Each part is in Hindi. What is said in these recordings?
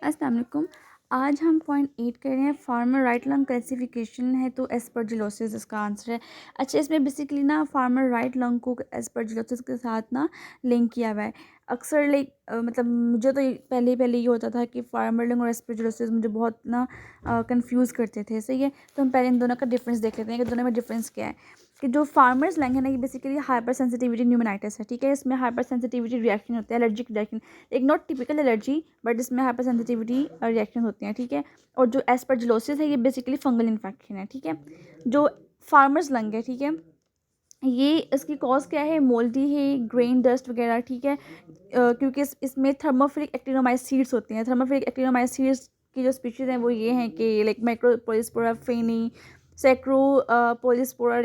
अस्सलाम वालेकुम। आज हम पॉइंट 8 कर रहे हैं, फार्मर राइट लंग क्लासिफिकेशन है तो एस्परजिलोसिस इसका आंसर है। अच्छा, इसमें बेसिकली ना फार्मर राइट लंग को एस्परजिलोसिस के साथ ना लिंक किया हुआ है। अक्सर मतलब मुझे तो पहले पहले ये होता था कि फार्मर लंग और एस्परजिलोसिस मुझे बहुत ना कंफ्यूज करते थे। सही है, तो हम पहले इन दोनों का डिफरेंस देख लेते हैं कि दोनों में डिफरेंस क्या है। कि जो फार्मर्स लंग है ना, ये बेसिकली हाइपर सेंसिटिविटी न्यूमोनाइटिस है। ठीक है, इसमें हाइपर सेंसिटिविटी रिएक्शन होता है, एलर्जिक रिएक्शन, एक नॉट टिपिकल एलर्जी बट इसमें हाइपर सेंसिटिविटी रिएक्शन होते हैं। ठीक है, और जो एस्परजिलोसिस है ये बेसिकली फंगल इन्फेक्शन है। ठीक है, जो फार्मर्स लंग है, ठीक है, ये इसकी कॉज क्या है, मोल्डी है, ग्रेन डस्ट वगैरह। ठीक है, क्योंकि इसमें थर्मोफिलिक एक्टिनोमाइसीड्स होते हैं। थर्मोफिलिक एक्टिनोमाइसीड्स की जो स्पीशीज़ हैं वो ये हैं कि लाइक माइक्रोपोलिस्पोरा फेनी, सैक्रो पोलिस्पोरा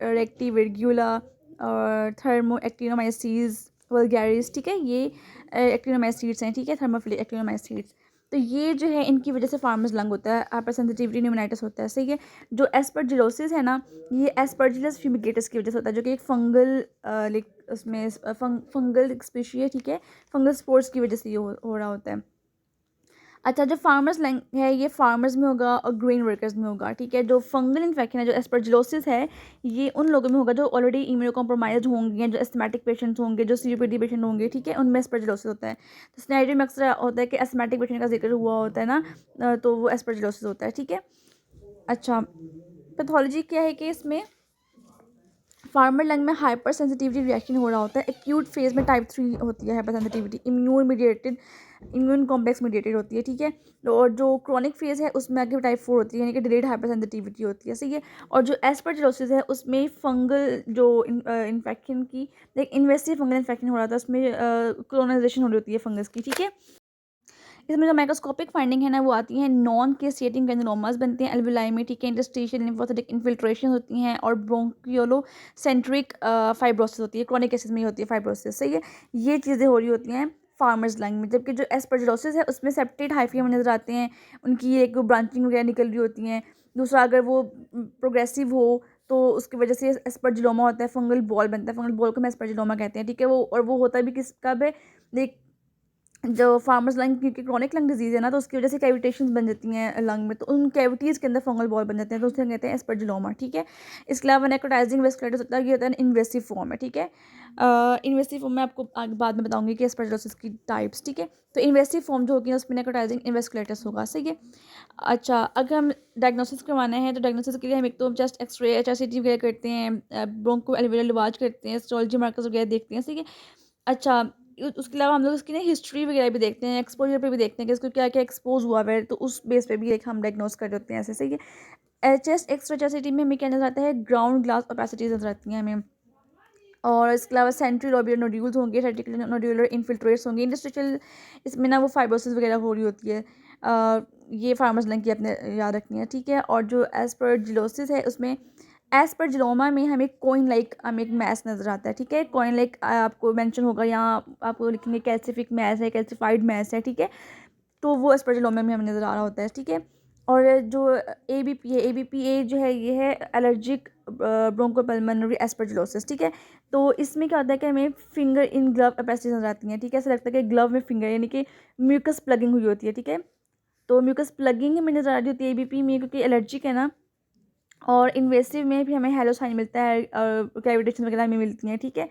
रेक्टिविर्गुला और थर्मो एक्टिनोमाइसीज वल्गैरिस। ठीक है, ये एक्टिनोमाइसीड्स हैं। ठीक है, थर्मोफिलिक एक्टिनोमाइसीड्स। तो ये जो है इनकी वजह से फार्मर्स लंग होता है, हाइपर सेंसिटिविटी न्यूमोनाइटिस होता है। सही है, जो एस्परजिलोसिस है ना, ये एस्परजिलस फ्यूमिगेटस की वजह से होता है, जो कि एक फंगल लाइक उसमें फंगल स्पीशी है। ठीक है, फंगल स्पोर्स की वजह से ये हो रहा होता है। अच्छा, जो फार्मर्स लैंग है ये फार्मर्स में होगा और ग्रेन वर्कर्स में होगा। ठीक है, जो फंगल इन्फेक्शन है, जो एस्परजिलोसिस है, ये उन लोगों में होगा जो ऑलरेडी इम्यूनो कॉम्प्रोमाइज होंगे, जो एस्थमेटिक पेशेंट्स होंगे, जो सीओपीडी पेशेंट होंगे। ठीक है, उनमें एस्परजिलोसिस होता है। तो सिनेरियो में अक्सर होता है कि एस्थमेटिक पेशेंट का जिक्र हुआ होता है ना, तो वो एस्परजिलोसिस होता है। ठीक है, अच्छा, पैथोलॉजी क्या है कि इसमें फार्मर लंग में हाइपर सेंसिटिविटी रिएक्शन हो रहा होता है। एक्यूट फेज में टाइप 3 होती है hyper sensitivity, immune complex mediated होती है। ठीक है, और जो क्रॉनिक फेज है उसमें आगे टाइप 4 होती है, यानी कि डिलेड हाइपर सेंसिटिविटी होती है। सही है, और जो एस्परजिलोसिस है उसमें फंगल जो इन्फेक्शन की लाइक इन्वेसिव फंगल इन्फेक्शन हो रहा था, उसमें क्लोनाइजेशन हो रही होती है फंगस की। ठीक है, इसमें जो माइक्रोस्कोपिक फाइंडिंग है ना वो आती है, नॉन केसिएटिंग ग्रेनुलोमास बनते हैं एल्विलाई में। ठीक है, इंटरस्टिशियल लिम्फोसाइटिक इन्फिल्ट्रेशन होती हैं और ब्रोंकियोलो सेंट्रिक फाइब्रोसिस होती है, क्रॉनिक केसेस में ही होती है फाइब्रोसिस। सही है, ये चीज़ें हो रही होती हैं फार्मर्स लंग में। जबकि जो एस्परजिलोसिस है उसमें सेप्टेड हाइफी में नजर आते हैं, उनकी एक ब्रांचिंग वगैरह निकल रही होती हैं। दूसरा, अगर वो प्रोग्रेसिव हो तो उसकी वजह से एस्परजिलोमा होता है, फंगल बॉल बनता है, फंगल बॉल को हम एस्परजिलोमा कहते हैं। ठीक है, वो और वो होता भी किस कब है, देख जो फार्मर्स लंग, क्योंकि क्रॉनिक लंग डिजीज़ है ना, तो उसकी वजह से कैविटेशंस बन जाती हैं लंग में, तो उन कैविटीज़ के अंदर फंगल बॉल बन जाते हैं, तो उसे कहते हैं एस्परजिलोमा। ठीक है, इसके अलावा नेक्रोटाइजिंग वेस्कुलाइटिस होता है, ये होता है इन्वेसिव फॉर्म है। ठीक है, इन्वेसिव फॉर्म में आपको आगे बाद में बताऊंगी कि एस्परजिलोसिस की टाइप्स। ठीक है, तो इन्वेसिव फॉर्म जो होगी ना उसमें नेक्रोटाइजिंग वेस्कुलाइटिस होगा। सही है, अच्छा, अगर हम डायग्नोसिस करवाना है तो डायग्नोसिस के लिए हम एक तो चेस्ट एक्सरे, HRCT वगैरह करते हैं, ब्रोंको एल्वियोलर लिवाज करते हैं, हिस्टोलॉजी मार्कर्स वगैरह देखते हैं। ठीक है, अच्छा, उसके अलावा हम लोग इसकी ना हिस्ट्री वगैरह भी देखते हैं, एक्सपोजर पे भी देखते हैं कि इसको क्या क्या एक्सपोज हुआ है, तो उस बेस पे भी एक हम डायग्नोस कर देते हैं ऐसे। सही है, चेस्ट एक्सरे HRCT में हमें क्या नजर आता है, ग्राउंड ग्लास ओपेसिटीज नजर आती हैं हमें। और इसके अलावा सेंट्री लोब्यूलर नोड्यूल्स होंगे, रेटिकुलर नोड्यूलर इन्फिल्ट्रेट्स होंगे, इंटरस्टिशियल इसमें ना वो फाइब्रोसिस वगैरह हो रही होती है। ये फार्मर्स लंग की अपने याद रखनी है। ठीक है, और जो एस्परजिलोसिस है उसमें एस्परजिलोमा में हमें कोइन लाइक हमें एक मैस नज़र आता है। ठीक है, कोइन लाइक आपको मेंशन होगा, यहाँ आपको लिखेंगे कैल्सिफिक मैस है, कैल्सिफाइड मैस है। ठीक है, तो वो एस्परजिलोमा में हमें नज़र आ रहा होता है। ठीक है, और जो ABP है, ABPA जो है ये है एलर्जिक ब्रोंकोपल्मोनरी एस्परजिलोसिस। ठीक है, तो इसमें क्या होता है कि हमें फिंगर इन ग्लव एपेसिटीज नजर आती हैं। ठीक है, ऐसा लगता है कि ग्लव में फिंगर, यानी कि म्यूकस प्लगिंग हुई होती है। ठीक है, तो म्यूकस प्लगिंग हमें नजर आ रही होती है ABP में, क्योंकि एलर्जिक है ना। और इन्वेसिव में भी हमें हेलो साइन मिलता है, कैविटेशन वगैरह हमें मिलती हैं। ठीक है,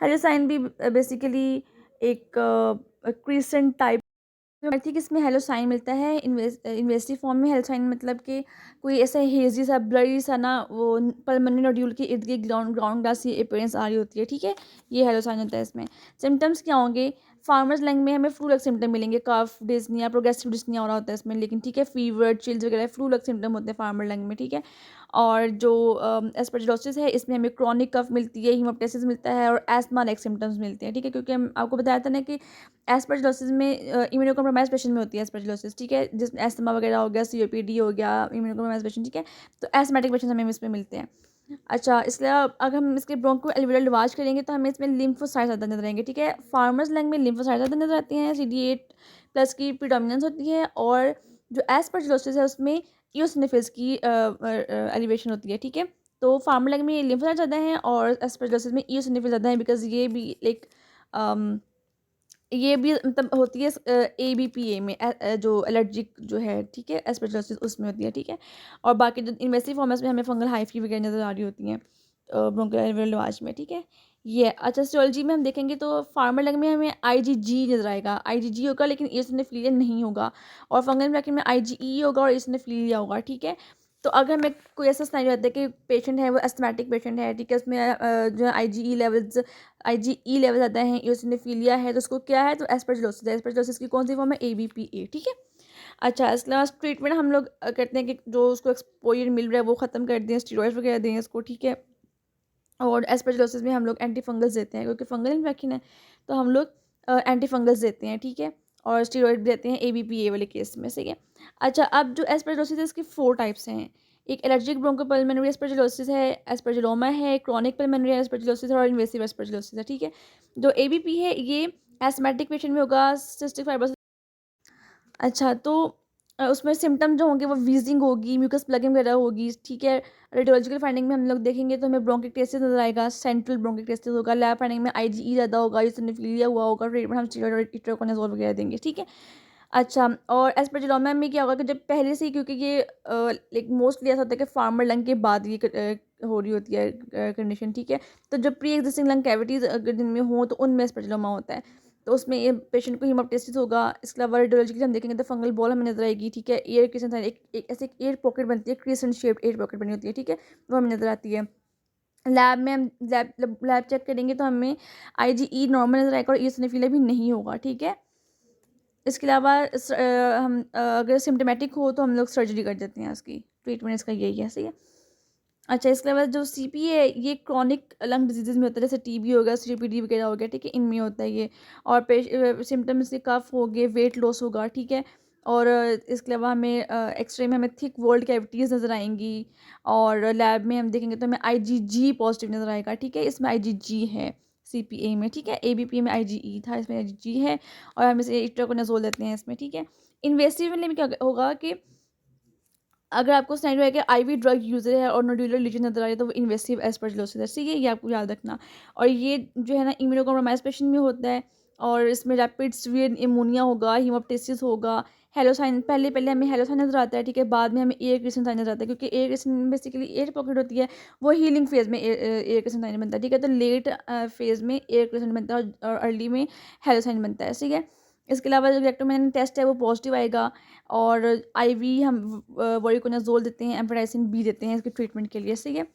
हेलो साइन भी बेसिकली एक क्रीसेंट टाइप, आई थिंक इसमें हेलो साइन मिलता है इन्वेस्टिव फॉर्म में। हेलो साइन मतलब कि कोई ऐसा हेजी सा ब्लरी सा ना, वो पल्मोनरी नोड्यूल के इर्द गिर्द ग्राउंड ग्राउंड ग्लास की अपीयरेंस आ रही होती है। ठीक है, ये हेलो साइन होता है इसमें। सिम्टम्स क्या होंगे, फार्मर्स लैंग में हमें फ्लू लग सिम्टम मिलेंगे, कफ, डिस्निया, प्रोग्रेसिव डिस्निया हो रहा होता है इसमें, लेकिन ठीक है, फीवर, चिल्स वगैरह फ्लू लग सिम्टम होते हैं फार्मर लैंग में। ठीक है, और जो एस्परजिलोसिस है इसमें हमें क्रॉनिक कफ मिलती है, हीमोप्टाइसिस मिलता है और एस्थमा लाइक सिम्टम्स मिलते हैं। ठीक है, क्योंकि हम आपको बताया था ना कि एस्परजिलोसिस में इम्यूनो कॉम्प्रोमाइज पेशेंट में होती है एस्परजिलोसिस। ठीक है, जिसमें एस्थमा वगैरह हो गया, COPD हो गया, इम्यूनो कॉम्प्रोमाइज पेशेंट। ठीक है, तो एस्थमेटिक पेशेंट हमें इसमें मिलते हैं। अच्छा, इसलिए अगर हम इसके ब्रोंको एल्वियोलर लिवाज करेंगे तो हमें इसमें लिम्फोसाइट्स ज़्यादा नजर आएंगे। ठीक है, फार्मर्स लैंग में लिम्फोसाइट्स ज़्यादा नजर आती हैं, CD8+ की प्रीडोमिनेंस होती है, और जो एस्परजिलोसिस है उसमें इओसिनोफिल्स की एलिवेशन होती है। ठीक है, तो फार्मर लैंग में लिम्फोसाइट्स ज़्यादा हैं और एस्परजिलोसिस में इओसिनोफिल ज़्यादा है, बिकॉज ये भी लाइक ये भी मतलब होती है ABPA में, जो एलर्जिक जो है, ठीक है, एस्परजिलोसिस उसमें होती है, ठीक है। और बाकी जो इन्वेसिव फॉर्म्स में हमें फंगल हाइफी वगैरह नज़र आ रही होती हैं ब्रोंकियल लवाज में, ठीक है। ये अच्छा, हिस्टोलॉजी में हम देखेंगे तो फार्मर लंग में हमें IgG नज़र आएगा, IgG होगा लेकिन eosinophilian नहीं होगा। और फंगल इन्फेक्शन में IgE होगा और eosinophilia होगा, ठीक है। तो अगर हमें कोई ऐसा सिनेरियो आता है कि पेशेंट है वो एस्थमेटिक पेशेंट है, ठीक है, उसमें जो है IgE लेवल ज़्यादा हैं, eosinophilia है, तो उसको क्या है, तो एस्परजिलोसिस है। एस्परजिलोसिस की कौन सी फॉर्म है, ABPA, ठीक है। अच्छा, इसके अलावा ट्रीटमेंट हम लोग करते हैं कि जो उसको एक्सपोजर मिल रहा है वो ख़त्म कर दें, स्टीरॉइड वगैरह दें इसको, ठीक है। और एस्परजिलोसिस में हम लोग एंटी फंगल्स देते हैं, क्योंकि फंगल इन्फेक्शन है तो हम लोग एंटी फंगल्स देते हैं, ठीक है। और स्टीरॉइड देते हैं ABPA वाले केस में, सही है। अच्छा, अब जो एस्परजिलोसिस है इसकी 4 टाइप्स हैं। एक एलर्जिक ब्रोंकोपल्मोनरी एस्परजिलोसिस है, एस्परजिलोमा है, क्रॉनिक पल्मोनरी एस्परजिलोसिस है और इन्वेसिव एस्परजिलोसिस है, ठीक है। जो ABP है ये एस्थमेटिक पेशेंट में होगा, सिस्टिक फाइब्रोसिस। अच्छा, तो उसमें सिम्पटम जो होंगे वो वीजिंग होगी, म्यूकस प्लगिंग वगैरह होगी, ठीक है। रेडियोलॉजिकल फाइंडिंग में हम लोग देखेंगे तो हमें ब्रोंकिक्टेसिस नजर आएगा, सेंट्रल ब्रोंकिक्टेसिस होगा। लैब फाइंडिंग में IgE ज़्यादा होगा, eosinophilia हुआ होगा, ट्रीटमेंट हम स्टीरॉइड और इट्रोकोनाजोल वगैरह देंगे, ठीक है। अच्छा, और एस्परजिलोमा में क्या होगा कि जब पहले से ही, क्योंकि ये लाइक मोस्टली ऐसा होता है कि फार्मर लंग के बाद ये हो रही होती है कंडीशन, ठीक है। तो जब प्री एग्जिस्टिंग लंग कैविटीज़ अगर जिनमें हो तो उनमें एस्परजिलोमा होता है। तो उसमें ये पेशेंट को हीमोप्टाइसिस होगा। इसके अलावा रेडियोलॉजी हम देखेंगे तो फंगल बॉल हमें नजर आएगी, ठीक है। एयर क्रिसेंट, एक ऐसे एयर पॉकेट बनती है, क्रिसेंट शेप्ड एयर पॉकेट बनी होती है, ठीक है, वो हमें नजर आती है। लैब में हम लैब चेक करेंगे तो हमें IgE नॉर्मल नजर आएगा और eosinophilia भी नहीं होगा, ठीक है। इसके अलावा हम अगर सिम्टोमेटिक हो तो हम लोग सर्जरी कर देते हैं, इसकी ट्रीटमेंट इसका यही है, सही है। अच्छा, इसके अलावा जो CPA है ये क्रॉनिक लंग डिजीज़ में होता है, जैसे TB हो गया, COPD वगैरह हो गया, ठीक है, इनमें होता है ये। और सिम्टम्स के कफ हो गए, वेट लॉस होगा, ठीक है। और इसके अलावा हमें एक्सरे में हमें थिक वॉल्ड कैविटीज़ नज़र आएंगी। और लैब में हम देखेंगे तो हमें IgG पॉजिटिव नज़र आएगा, ठीक है, इसमें IgG है CPA में, ठीक है। ABP में IgE था, इसमें IgG है। और हम इसे इट्रोकोनाजोल देते हैं इसमें, ठीक है। इन्वेसिव में क्या होगा कि अगर आपको सिनेरियो है कि IV ड्रग यूज़र है और नोडुलर लीजन नजर आ रही है तो वो इन्वेसिव एस्परजिलोसिस है, ठीक है, ये आपको याद रखना। और ये जो है ना इम्यूनोकॉम्प्रोमाइज़ पेशेंट में होता है। और इसमें रैपिड सीवियर निमोनिया होगा, हीमोप्टाइसिस होगा। हेलोसाइन, पहले पहले हमें हेलोसाइन नजर आता है, ठीक है, बाद में हमें एयर क्रिसेंट साइन नजर आता है, क्योंकि air crescent basically air pocket होती है, वो हीलिंग फेज में एयर क्रिसेंट साइन बनता है, ठीक है। तो लेट फेज में एयर क्रिसेंट बनता है और अर्ली में हेलोसाइन बनता है, ठीक है। इसके अलावा जो रेक्टोमेन टेस्ट है वो पॉजिटिव आएगा। और IV हम वोरिकोनाजोल देते हैं, एम्फोटेरासिन B देते हैं इसके ट्रीटमेंट के लिए, सही है।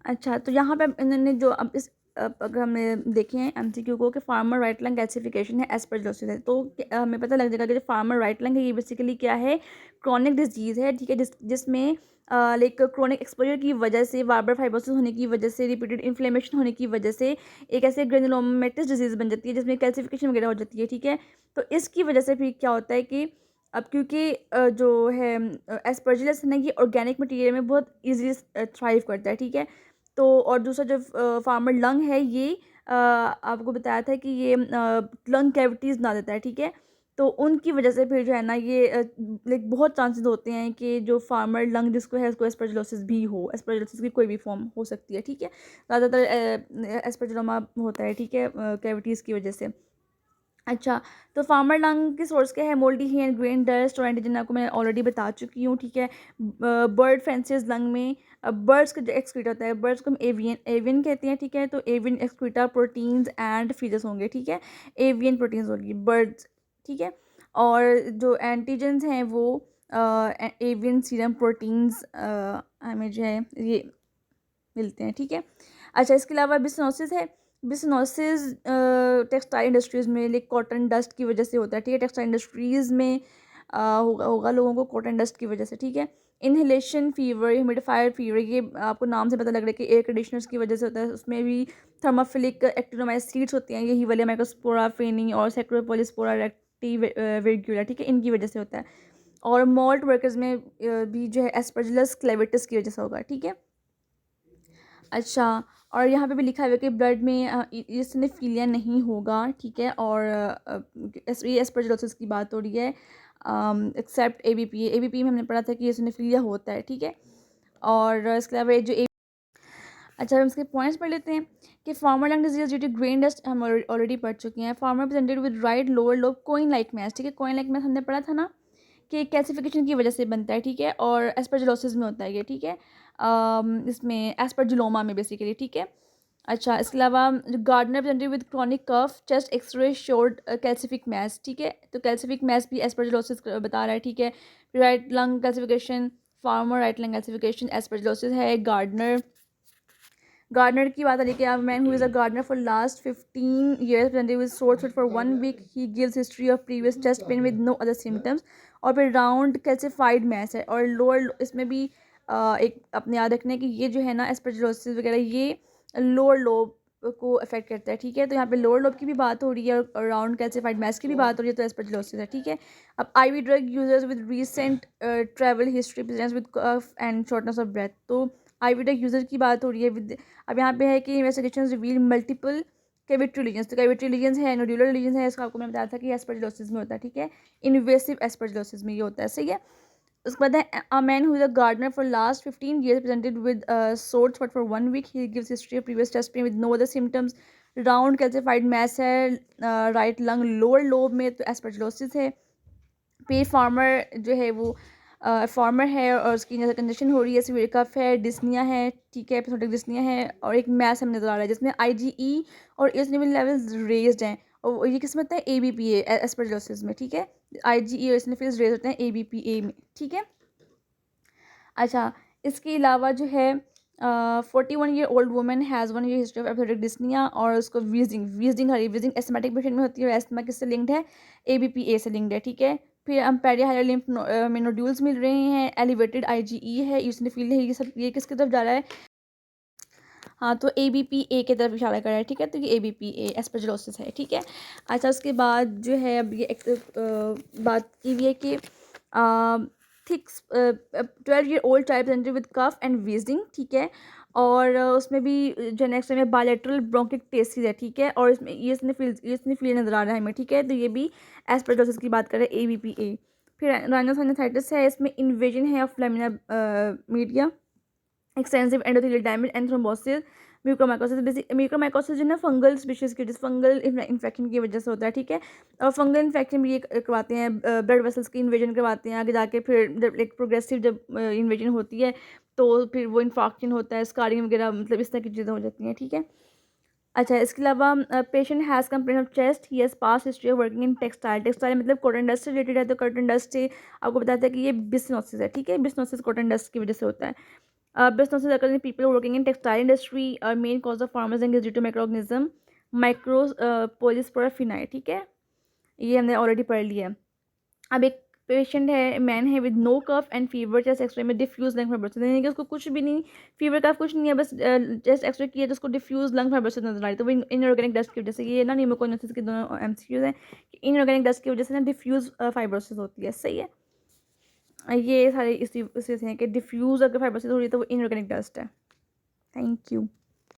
अच्छा, तो यहाँ पे इन्होंने जो अब इस अगर हमने देखे हैं MCQ को कि फार्मर राइट लंग गैसिफिकेशन है एस्परजिलोसिस है, तो हमें पता लग जाएगा कि जो फार्मर राइट लंग है ये बेसिकली क्या है, क्रॉनिक डिजीज़ है, ठीक है, जिसमें लाइक क्रोनिक एक्सपोजर की वजह से, वार्बर फाइब्रोसिस होने की वजह से, रिपीटेड इन्फ्लेमेशन होने की वजह से एक ऐसे ग्रेनुलोमेटस डिजीज़ बन जाती है जिसमें कैल्सिफिकेशन वगैरह हो जाती है, ठीक है। तो इसकी वजह से फिर क्या होता है कि अब क्योंकि जो है एस्परजिलस है ना ये ऑर्गेनिक मटेरियल में बहुत ईजीली थ्राइव करता है, ठीक है। तो और दूसरा जो फार्मर लंग है ये आपको बताया था कि ये लंग कैविटीज़ बना देता है, ठीक है। तो उनकी वजह से फिर जो है ना ये लाइक बहुत चांसेस होते हैं कि जो फार्मर लंग जिसको है उसको एस्परजिलोसिस भी हो, एस्परजिलोसिस की कोई भी फॉर्म हो सकती है, ठीक है। ज़्यादातर एस्परजिलोमा होता है, ठीक है, कैविटीज़ की वजह से। अच्छा, तो फार्मर लंग के सोर्स क्या है, मोल्डी हेयर, ग्रेन डस्ट और एंटीजन आपको मैं ऑलरेडी बता चुकी हूँ, ठीक है। बर्ड फेंसेस लंग में बर्ड्स का जो एक्सक्रीट होता है, बर्ड्स को हम एवियन एवियन कहते हैं, ठीक है। तो avian excreta proteins and features होंगे, ठीक है, एवियन प्रोटीन्स होगी बर्ड्स, ठीक है। और जो एंटीजन्स हैं वो एवियन सीरम प्रोटीन्स हमें जो है ये मिलते हैं, ठीक है। अच्छा, इसके अलावा बिसनोसिस है। बिसनोसिस टेक्सटाइल इंडस्ट्रीज़ में लाइक कॉटन डस्ट की वजह से होता है, ठीक है, टेक्सटाइल इंडस्ट्रीज़ में होगा लोगों को कॉटन डस्ट की वजह से, ठीक है। इनहेलेशन फीवर, ह्यूमिडिफायर फीवर, ये आपको नाम से पता लग रहा है कि एयर कंडीशनर्स की वजह से होता है। उसमें भी थर्मोफिलिक एक्टिनोमाइस सीड्स होती हैं, यही वाले माइक्रोस्पोरा फेनी और सेक्रोपोलिस्पोरा रेक्टी विर्गुला, ठीक है, इनकी वजह से होता है। और मॉल्ट वर्कर्स में भी जो है एस्परजिलस क्लेविटिस की वजह से होगा, ठीक है। अच्छा, और यहाँ पे भी लिखा हुआ है कि ब्लड में इसनेफिलिया नहीं होगा, ठीक है। और ये एस्परजिलोसिस की बात हो रही है, एक्सेप्ट ABP में हमने पढ़ा था कि इसनेफिलिया होता है, ठीक है। और इसके अलावा जो अच्छा, हम इसके पॉइंट्स पढ़ लेते हैं कि farmer lung disease due to grain dust हम ऑलरेडी पढ़ चुके हैं। Farmer presented with right lower lobe coin like mass, ठीक है, कोइन लाइक मैस हमने पढ़ा था ना कि कैल्सिफिकेशन की वजह से बनता है, ठीक है, और एस्परजिलोसिस में होता है ये, ठीक है, इसमें एस्परजिलोमा में बेसिकली, ठीक है। अच्छा, इसके अलावा gardener presented with chronic cough chest x ray showed calcific mass, ठीक है, तो कैल्सिफिक मैस भी एस्परजिलोसिस बता रहा है, ठीक है। Right lung calcification, farmer right lung calcification aspergillosis है। गार्डनर की बात आ रही है कि अब man who is a gardener for last 15 years presented with sore throat for 1 week, he gives history of previous chest pain with no other symptoms। और फिर राउंड कैल्सिफाइड मैस है, और लोअर इसमें भी एक अपने याद रखना है कि ये जो है ना एस्परजिलोसिस वगैरह ये लोअर लोब को अफेक्ट करता है, ठीक है। तो यहाँ पे लोअर लोब की भी बात हो रही है और राउंड कैल्सिफाइड मैस की भी बात हो रही है, तो एस्परजिलोसिस है, ठीक है। अब IV drug users with recent travel history presents with cough and shortness of breath, तो आईवी ड्रग यूजर की बात हो रही है विद। अब यहाँ पे है कि investigation reveal multiple cavity lesions, तो कैविटी लीजन्स है, नोड्यूलर लीजन्स है, इसको आपको मैंने बताया था कि एस्परजिलोसिस में होता है, ठीक है, इन्वेसिव एस्परजिलोसिस में ये होता है, सही है। उसके बाद है a man who is a gardener for last 15 years presented with sore throat for 1 week, he gives history of previous chest pain with no other symptoms। Round calcified mass है राइट लंग लोअर लोब में, तो एस्परजिलोसिस है। पे फार्मर जो है वो फार्मर है और उसकी नजर कंडीशन हो रही है, सीवियर कफ है, डिस्निया है, ठीक है, एपिसोडिक डिस्निया है, और एक मैस हमें नजर आ रहा है जिसमें आईजीई और इसिनोफिल लेवल्स रेज्ड हैं, और ये किस में होता है एबीपीए एस्परजिलोसिस में, ठीक है, आईजीई और इसिनोफिल रेज होते हैं एबीपीए में, ठीक है। अच्छा, इसके अलावा जो है 41-year-old women has 1 year history of episodic dyspnoea, और उसको वीजिंग एस्थमेटिक पेशेंट में होती है, और एस्थमा किससे लिंक्ड है, एबीपीए से लिंक्ड है, ठीक है। फिर हम पेरिहाइडल लिम्फ में नोड्यूल्स मिल रहे हैं, एलिवेटेड आईजीई है, यूसिनोफिल है, ये सब ये किसकी तरफ जा रहा है, हाँ, तो एबीपीए की तरफ इशारा कर रहा है, ठीक है, तो ये एबीपीए एस्परजिलोसिस है, ठीक है। अच्छा, उसके बाद जो है अब ये बात की हुई है कि थिक 12-year-old child presented with cough and wheezing, ठीक है, और उसमें भी जो नेक्स्ट में बायलैटरल ब्रोंकिक्टेसिस है, ठीक है, और इसमें ये फील नजर आ रहा है हमें, ठीक है, तो ये भी एस्परजिलोसिस की बात कर रहे हैं एबीपीए। फिर राइनोसाइनोसाइटिस है, इसमें इन्वेजन है of lamina media, extensive endothelial damage and thrombosis, mucormycosis. Mucormycosis जो है ना फंगल स्पीशीज की, जिस फंगल इन्फेक्शन की वजह से होता है, ठीक है, और फंगल इन्फेक्शन भी ये करवाते हैं, ब्लड वेसल्स की इन्वेजन करवाते हैं, आगे जाके फिर जब एक प्रोग्रेसिव जब इन्वेजन होती है तो फिर वो इन्फेक्शन होता है, स्कारिंग वगैरह, मतलब इस तरह की चीज़ें हो जाती हैं, ठीक है। अच्छा, इसके अलावा patient has complain of chest, he has pass history of working in textile मतलब कॉटन डस्ट से रिलेटेड है, तो कॉटन डस्ट से आपको बताता है कि ये बिस्नोसिस है, ठीक है, बिस्नोसिस कॉटन डस्ट की वजह से होता है। Businesses occurring people working in textile industry are main cause of farmers and due to microorganism Micropolyspora finnae, ठीक है, ये हमने ऑलरेडी पढ़ लिया है। अब एक पेशेंट है, मैन है with no cough and fever, chest x ray में डिफ्यूज लंग फाइब्रोसिस, यानी कि उसको कुछ भी नहीं, फीवर कफ कुछ नहीं है, बस चेस्ट एक्सरे किया तो उसको डिफ्यूज लंग फाइब्रोसिस नजर आ रही, तो वो इनऑर्गेनिक डस्ट की वजह से, ये ना न्यूमोकोनियोसिस के दोनों एमसीक्यूज हैं कि इनऑर्गेनिक डस्ट की वजह से ना डिफ्यूज फाइब्रोसिस होती है, सही है। ये सारे इसी से हैं कि डिफ्यूज़ अगर फाइब्रोसिस हो रही है तो वो इनऑर्गेनिक डस्ट है। Thank you.